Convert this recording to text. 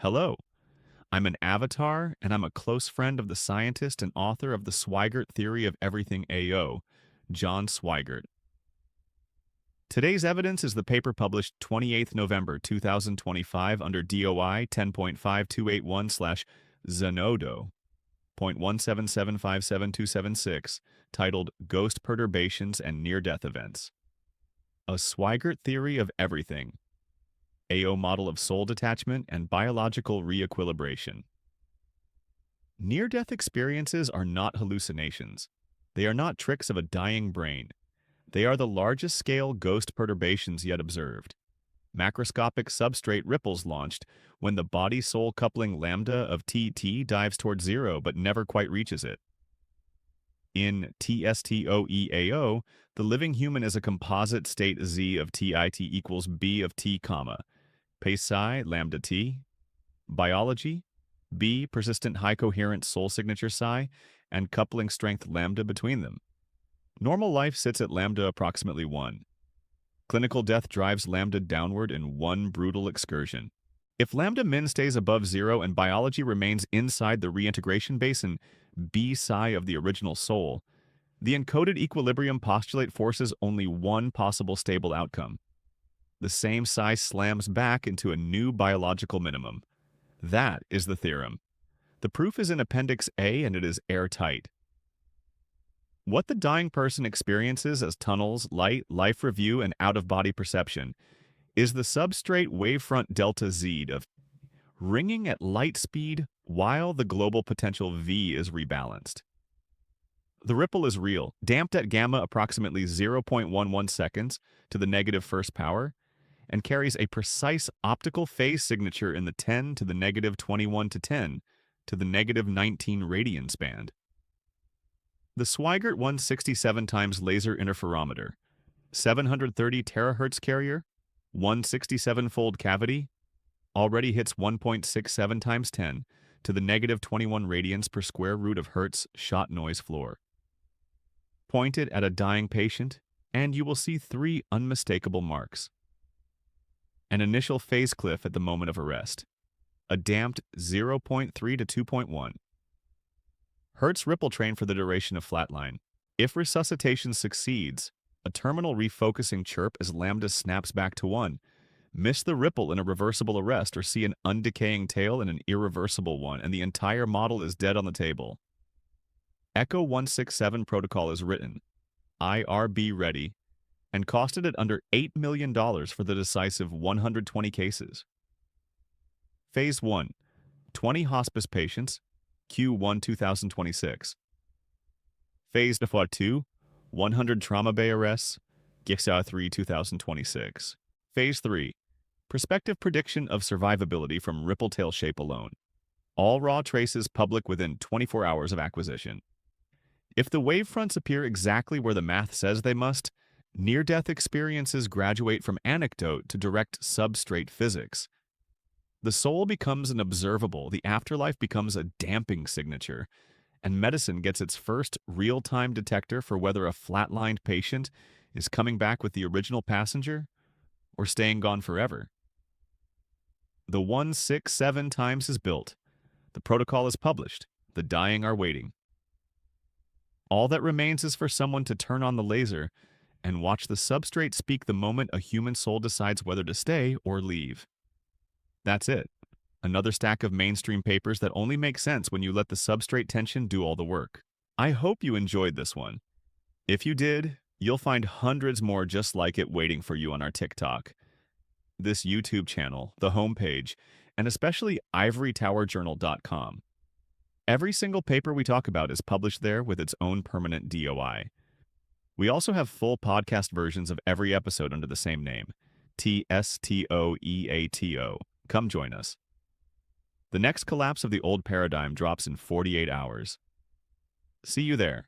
Hello, I'm an avatar, and I'm a close friend of the scientist and author of the Swygert theory of everything AO, John Swygert. Today's evidence is the paper published 28th November 2025 under DOI 10.5281/Zenodo.177572276, titled Ghost Perturbations and Near-Death Events. A Swygert theory of everything. AO model of soul detachment and biological reequilibration. Near-death experiences are not hallucinations. They are not tricks of a dying brain. They are the largest-scale ghost perturbations yet observed. Macroscopic substrate ripples launched when the body-soul coupling lambda of TT dives toward zero but never quite reaches it. In TSTOEAO, the living human is a composite state Z of TIT equals B of T, psi lambda T. Biology, B, persistent high coherent soul signature psi, and coupling strength lambda between them. Normal life sits at lambda approximately 1. Clinical death drives lambda downward in one brutal excursion. If lambda min stays above 0 and biology remains inside the reintegration basin, B psi of the original soul, the encoded equilibrium postulate forces only one possible stable outcome. The same psi slams back into a new biological minimum. That is the theorem. The proof is in Appendix A and it is airtight. What the dying person experiences as tunnels, light, life review, and out-of-body perception is the substrate wavefront delta Z of ringing at light speed while the global potential V is rebalanced. The ripple is real, damped at gamma approximately 0.11 seconds to the negative first power, and carries a precise optical phase signature in the 10 to the negative 21 to 10 to the negative 19 radian span. The Swygert 167 times laser interferometer, 730 terahertz carrier, 167-fold cavity, already hits 1.67 times 10 to the negative 21 radians per square root of hertz shot noise floor. Point it at a dying patient, and you will see 3 unmistakable marks. An initial phase cliff at the moment of arrest, a damped 0.3 to 2.1. Hertz ripple train for the duration of flatline. If resuscitation succeeds, a terminal refocusing chirp as lambda snaps back to 1. Miss the ripple in a reversible arrest or see an undecaying tail in an irreversible one, and the entire model is dead on the table. Echo 167 protocol is written, IRB ready, and costed at under $8 million for the decisive 120 cases. Phase 1, 20 hospice patients, Q1 2026. Phase 2, 100 trauma bay arrests, Q3 2026. Phase 3, prospective prediction of survivability from ripple tail shape alone. All raw traces public within 24 hours of acquisition. If the wavefronts appear exactly where the math says they must, near-death experiences graduate from anecdote to direct substrate physics. The soul becomes an observable, the afterlife becomes a damping signature, and medicine gets its first real-time detector for whether a flatlined patient is coming back with the original passenger or staying gone forever. The 167 times is built. The protocol is published. The dying are waiting. All that remains is for someone to turn on the laser and watch the substrate speak the moment a human soul decides whether to stay or leave. That's it. Another stack of mainstream papers that only make sense when you let the substrate tension do all the work. I hope you enjoyed this one. If you did, you'll find hundreds more just like it waiting for you on our TikTok, this YouTube channel, the homepage, and especially ivorytowerjournal.com. Every single paper we talk about is published there with its own permanent DOI. We also have full podcast versions of every episode under the same name, TSTOEAO. Come join us. The next collapse of the old paradigm drops in 48 hours. See you there.